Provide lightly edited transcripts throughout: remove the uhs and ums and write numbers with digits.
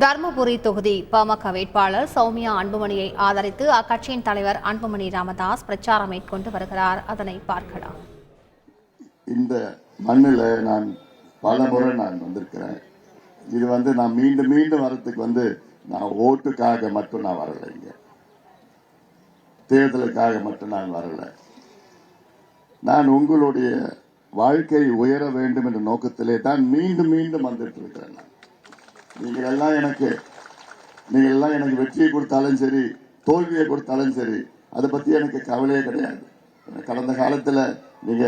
தர்மபுரி தொகுதி பாமக வேட்பாளர் சௌமியா அன்புமணியை ஆதரித்து அக்கட்சியின் தலைவர் அன்புமணி ராமதாஸ் பிரச்சாரம் மேற்கொண்டு வருகிறார். அதனை பார்க்கலாம். இந்த மண்ணில் நான் பல முறை வந்திருக்கிறேன். இது நான் மீண்டும் மீண்டும் வரத்துக்கு நான் ஓட்டுக்காக மட்டும் நான் வரல, இங்க தேர்தலுக்காக மட்டும் நான் வரல. நான் உங்களுடைய வாழ்க்கை உயர வேண்டும் என்ற நோக்கத்திலே தான் மீண்டும் மீண்டும் வந்துட்டு இருக்கிறேன். நீங்கள் எல்லாம் எனக்கு வெற்றியை கொடுத்தாலும் சரி, தோல்வியை கொடுத்தாலும் சரி, அதை பத்தி எனக்கு கவலையே கிடையாது. கடந்த காலத்துல நீங்க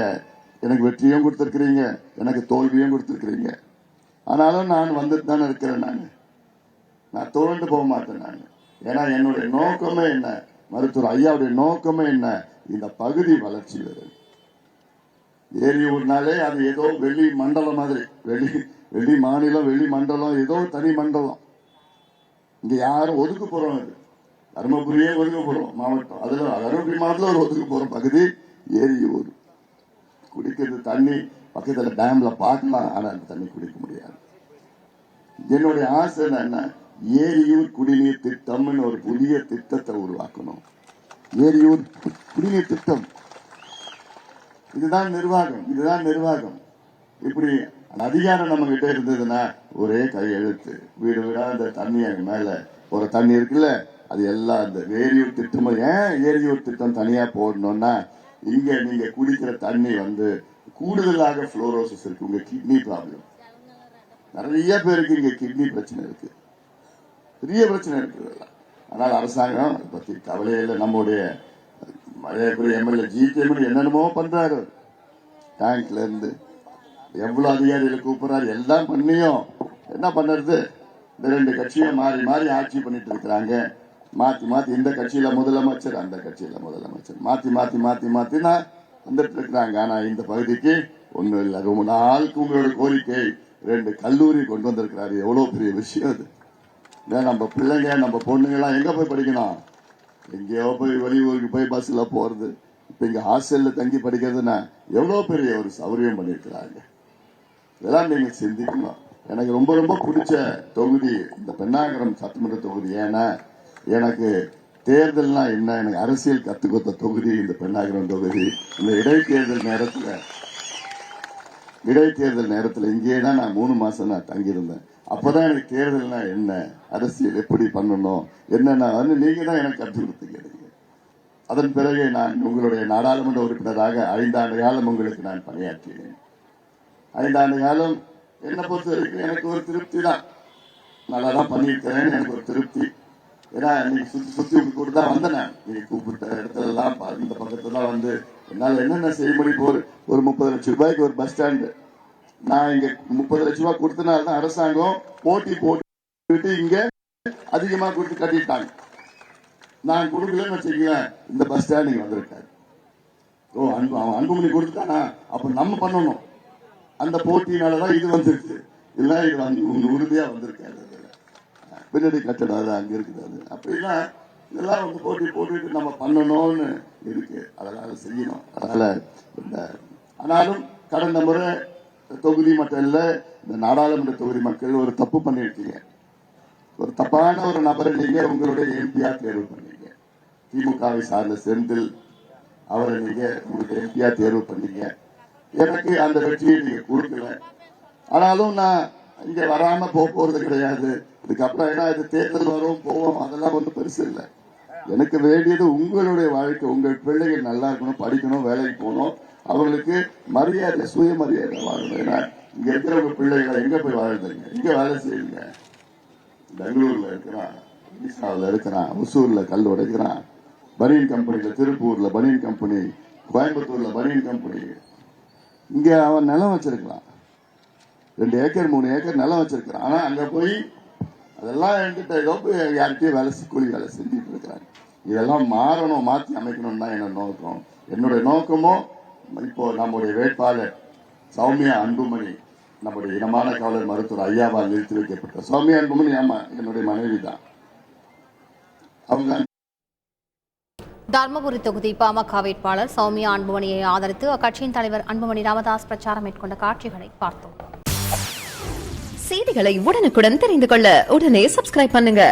எனக்கு வெற்றியும் கொடுத்திருக்கிறீங்க, எனக்கு தோல்வியும் கொடுத்திருக்கிறீங்க. ஆனாலும் நான் வந்துட்டு தானே இருக்கிறேன். நான் தோண்டு போக மாட்டேன். ஏன்னா என்னுடைய நோக்கமே என்ன, மருத்துவர் ஐயாவுடைய நோக்கமே என்ன, இந்த பகுதி வளர்ச்சி வருது. ஏரியூர்னாலே அது ஏதோ வெளி மண்டலம் மாதிரி, வெளி மாநிலம், வெளி மண்டலம், ஏதோ தனி மண்டலம். இங்க யாரும் ஒதுக்க போறோம், அது தர்மபுரியே ஒதுக்க போறோம் மாவட்டம். அதுல தர்மபுரி மாவட்டத்தில் ஒரு ஒதுக்க போறோம் பகுதி ஏரியூர். குடிக்கிறது தண்ணி பக்கத்துல டேம்ல பார்க்கலாம், ஆனா அந்த தண்ணி குடிக்க முடியாது. என்னுடைய ஆசை என்ன, ஏரியூர் குடிநீர் திட்டம்னு ஒரு புதிய திட்டத்தை உருவாக்கணும். ஏரியூர் குடிநீர் திட்டம், இதுதான் நிர்வாகம். இப்படி அதிகாரம் நம்ம கிட்ட இருந்ததுன்னா ஒரே கையெழுத்து, வீடு வீடா அந்த தண்ணி மேல ஒரு தண்ணி இருக்குல்ல, அது எல்லாம் அந்த ஏரியூர் திட்டம். ஏன் ஏரியூர் திட்டம் தனியா போடணும்னா, இங்க நீங்க குடிக்கிற தண்ணி கூடுதலாக புளோரோசிஸ் இருக்கு. உங்க கிட்னி ப்ராப்ளம் நிறைய பேருக்கு இங்க கிட்னி பிரச்சனை இருக்கு, பெரிய பிரச்சனை இருக்கு. ஆனால் அரசாங்கம் அதை பத்தி கவலையில நம்முடைய மழைக்குரிய எம்எல்ஏ ஜிகேமணி என்னென்னமோ பண்றாரு. டேங்க்ல இருந்து எவ்வளவு அதிகாரிகளை கூப்பிடுறாரு, எல்லாம் பண்ணியும் என்ன பண்ணுறது? இந்த ரெண்டு கட்சியை மாறி மாறி ஆட்சி பண்ணிட்டு இருக்கிறாங்க. மாத்தி இந்த கட்சியில முதலமைச்சர், அந்த கட்சியில முதலமைச்சர், மாத்தி தான் வந்துட்டு இருக்கிறாங்க. ஆனா இந்த பகுதிக்கு ஒண்ணும் இல்லை. ரொம்ப நாளுக்கு உங்களோட கோரிக்கை 2 கல்லூரி கொண்டு வந்திருக்கிறாரு. எவ்வளவு பெரிய விஷயம் அது. நம்ம பிள்ளைங்க, நம்ம பொண்ணுங்க எல்லாம் எங்க போய் படிக்கணும்? எங்கேயோ போய் வெளியூருக்கு போய் பஸ்ல போறது. இப்ப இங்க ஹாஸ்டல்ல தங்கி படிக்கிறதுனா எவ்வளவு பெரிய ஒரு சௌரியம் பண்ணிருக்கிறாங்க. இதெல்லாம் நீங்க சிந்திக்கணும். எனக்கு ரொம்ப ரொம்ப பிடிச்ச தொகுதி இந்த பென்னாகரம் சட்டமன்ற தொகுதி. ஏன்னா எனக்கு தேர்தல்னா என்ன, எனக்கு அரசியல் கத்துக் கொடுத்த தொகுதி இந்த பென்னாகரம் தொகுதி. இந்த இடைத்தேர்தல் நேரத்தில் இங்கேயே தான் நான் 3 மாசம் நான் தங்கியிருந்தேன். அப்பதான் எனக்கு தேர்தல்னா என்ன, அரசியல் எப்படி பண்ணணும், என்னன்னா நீங்க தான் எனக்கு கற்றுக் கொடுத்தீங்க. அதன் பிறகு நான் உங்களுடைய நாடாளுமன்ற உறுப்பினராக 5 ஆண்டு காலம் உங்களுக்கு நான் பணியாற்றினேன். 5 ஆண்டு காலம் என்னை பொறுத்த வரைக்கும் எனக்கு ஒரு திருப்தி தான். நல்லா தான் பண்ணியிருக்கிறேன், எனக்கு ஒரு திருப்தி. ஏன்னா இன்னைக்கு சுத்தி கூட தான் வந்தேன். நீங்க கூப்பிட்ட இடத்துல எல்லாம் இந்த பக்கத்துல என்னால் என்னென்ன செய்ய முடியும். ஒரு 30 லட்சம் ரூபாய்க்கு ஒரு பஸ் ஸ்டாண்டு நான் இங்க 30 லட்சம் ரூபாய் கொடுத்தனால்தான் அரசாங்கம் போட்டி போட்டு இங்க அதிகமா கொடுத்து கட்டிட்டாங்க. நான் கொடுக்கலன்னு வச்சுக்கீங்களேன், இந்த பஸ் ஸ்டாண்ட் இங்க வந்திருக்காரு. அவன் அன்புமணி கொடுத்துட்டானா, அப்ப நம்ம பண்ணணும். அந்த போட்டியினாலதான் இது வந்திருக்கு. இல்ல இது உறுதியா வந்திருக்காரு. பின்னாடி கட்டடம் அது அங்க இருக்குது. அப்படிலாம் இதெல்லாம் போட்டி போட்டுட்டு நம்ம பண்ணணும்னு இருக்கு. அதனால செய்யணும். அதனால ஆனாலும் கடந்த முறை தொகுதி மட்டும் இல்ல, இந்த நாடாளுமன்ற தொகுதி மக்கள் ஒரு தப்பு பண்ணிருக்கீங்க. ஒரு தப்பான ஒரு நபரை நீங்க உங்களுடைய எம்பியா தேர்வு பண்ணீங்க. திமுகவை சார்ந்த செந்தில் அவரை நீங்க உங்களுக்கு எம்பியா தேர்வு பண்ணீங்க. எனக்கு அந்த வெற்றியை நீங்க கொடுக்கல. ஆனாலும் நான் இங்க வராம போறது கிடையாது. இதுக்கப்புறம் ஏன்னா இது தேர்தல் வரும் போவோம், அதெல்லாம் ஒன்றும் பெருசு இல்லை. எனக்கு வேண்டியது உங்களுடைய வாழ்க்கை. உங்கள் பிள்ளைகள் நல்லா இருக்கணும், படிக்கணும், வேலைக்கு போகணும், அவங்களுக்கு மரியாதை, சுயமரியாதை வாழணும். ஏன்னா இங்க இருக்கிறவங்க பிள்ளைகளை எங்க போய் வாழ்ந்துங்க, இங்க வேலை செய்யுங்க. பெங்களூர்ல இருக்கிறான், ஒடிசாவில் இருக்கிறான், ஒசூர்ல கல் உடைக்கிறான், பனியன் கம்பெனில, திருப்பூர்ல பனியன் கம்பெனி, கோயம்புத்தூர்ல பனியன் கம்பெனி. இங்க அவன் நிலம் வச்சிருக்கலாம், 2 ஏக்கர் 3 ஏக்கர் நிலம் வச்சிருக்கிறான். ஆனா அங்க போய் அதெல்லாம் என்கிட்ட ஏதோ போய் யார்கிட்டயும் கூலி வேலை செஞ்சுட்டு இருக்கிறாங்க. இதெல்லாம் மாறணும், மாற்றி அமைக்கணும் தான் என்னோட நோக்கம். என்னுடைய நோக்கமோ இப்போ நம்முடைய வேட்பாளர் சௌமியா அன்புமணி, நம்முடைய இனமான காவலர் மருத்துவர் ஐயாவால் நிறுத்தி வைக்கப்பட்ட சௌமியா அன்புமணி என்னுடைய மனைவி தான். அவங்க தர்மபுரி தொகுதி பாமக வேட்பாளர் சௌமியா அன்புமணியை ஆதரித்து அக்கட்சியின் தலைவர் அன்புமணி ராமதாஸ் பிரச்சாரம் மேற்கொண்ட காட்சிகளை பார்த்தோம். செய்திகளை உடனுக்குடன் தெரிந்து கொள்ள உடனே சப்ஸ்கிரைப் பண்ணுங்க.